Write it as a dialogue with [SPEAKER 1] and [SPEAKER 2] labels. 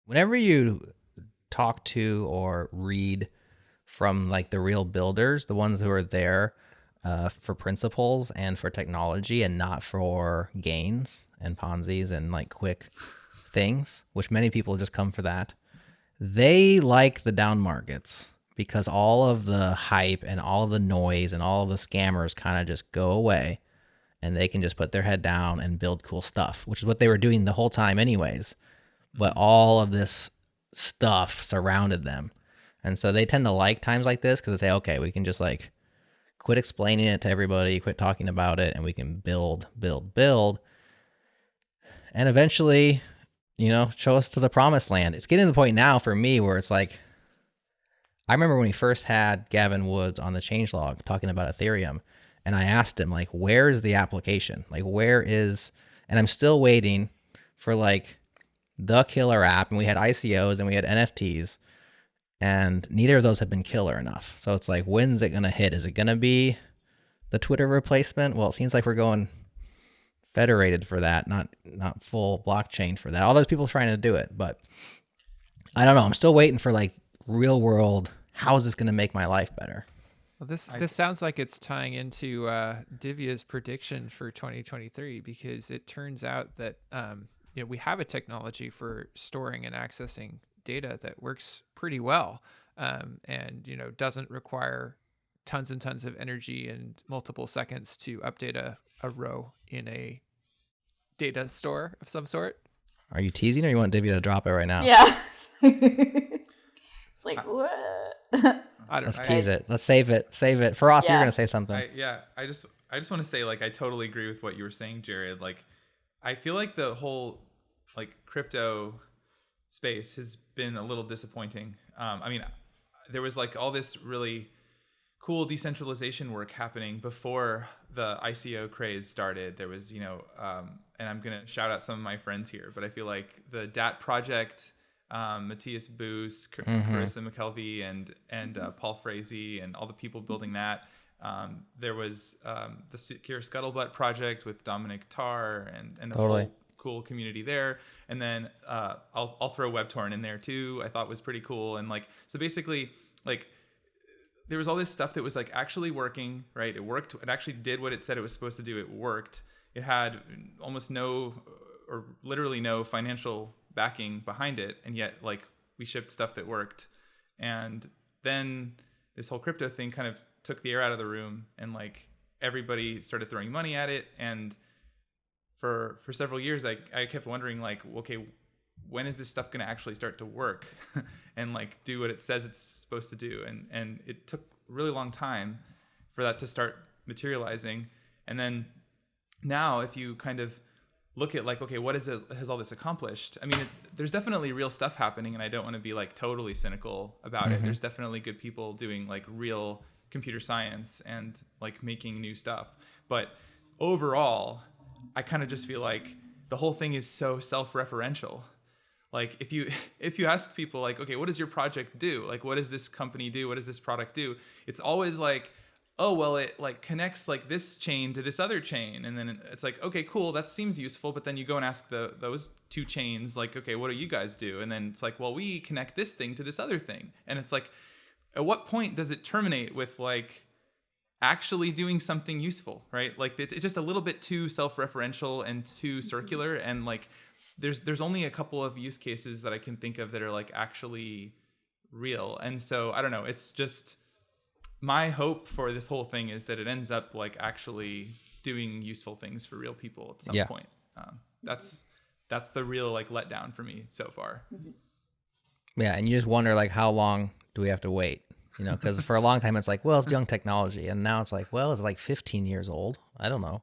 [SPEAKER 1] Whenever you talk to or read from like the real builders, the ones who are there for principles and for technology and not for gains and Ponzi's and like quick things, which many people just come for that. They like the down markets because all of the hype and all of the noise and all of the scammers kind of just go away and they can just put their head down and build cool stuff, which is what they were doing the whole time anyways. But all of this stuff surrounded them. And so they tend to like times like this because they say, okay, we can just like quit explaining it to everybody, quit talking about it, and we can build, build, build. And eventually, show us to the promised land. It's getting to the point now for me where it's like, I remember when we first had Gavin Woods on the changelog talking about Ethereum, and I asked him, like, where is the application? Like, where is, and I'm still waiting for like the killer app. And we had ICOs and we had NFTs, and neither of those have been killer enough. So it's like, when's it going to hit? Is it going to be the Twitter replacement? Well, it seems like we're going federated for that, not full blockchain for that. All those people trying to do it, but I don't know. I'm still waiting for like real world. How is this going to make my life better?
[SPEAKER 2] Well, this sounds like it's tying into Divya's prediction for 2023, because it turns out that we have a technology for storing and accessing data that works pretty well, and doesn't require tons and tons of energy and multiple seconds to update a row in a data store of some sort.
[SPEAKER 1] Are you teasing, or you want Divya to drop it right now?
[SPEAKER 3] Yeah. It's like, what?
[SPEAKER 2] I don't
[SPEAKER 1] Let's
[SPEAKER 2] know.
[SPEAKER 1] tease it. Let's save it. Save it. For Ross, you're going to say something.
[SPEAKER 4] I just want to say, like, I totally agree with what you were saying, Jared. Like, I feel like the whole like crypto space has been a little disappointing. I mean, there was like all this really cool decentralization work happening before the ICO craze started. There was, and I'm going to shout out some of my friends here, but I feel like the DAT project, Matthias Boos, Carissa McKelvey, and Paul Frazee, and all the people building that. There was the Secure Scuttlebutt project with Dominic Tarr and a whole cool community there. And then I'll throw WebTorrent in there too. I thought was pretty cool. And like, so basically, like, there was all this stuff that was like actually working, right? It worked. It actually did what it said it was supposed to do. It worked. It had almost no, or literally no financial backing behind it. And yet, like, we shipped stuff that worked. And then this whole crypto thing kind of took the air out of the room, and like everybody started throwing money at it. And for several years, I kept wondering, like, okay, when is this stuff going to actually start to work and like do what it says it's supposed to do? And it took a really long time for that to start materializing. And then now, if you kind of look at like, okay, what has all this accomplished? I mean, there's definitely real stuff happening, and I don't want to be like totally cynical about it. There's definitely good people doing like real computer science and like making new stuff. But overall, I kind of just feel like the whole thing is so self-referential. Like if you ask people like, okay, what does your project do? Like, what does this company do? What does this product do? It's always like, oh, well, it like connects like this chain to this other chain. And then it's like, okay, cool, that seems useful. But then you go and ask those two chains, like, okay, what do you guys do? And then it's like, well, we connect this thing to this other thing. And it's like, at what point does it terminate with like actually doing something useful, right? Like it's just a little bit too self-referential and too circular. And like, there's only a couple of use cases that I can think of that are like actually real. And so I don't know, it's just my hope for this whole thing is that it ends up like actually doing useful things for real people at some point. That's the real like letdown for me so far.
[SPEAKER 1] Yeah. And you just wonder like, how long do we have to wait? Because for a long time it's like, well, it's young technology. And now it's like, well, it's like 15 years old. I don't know.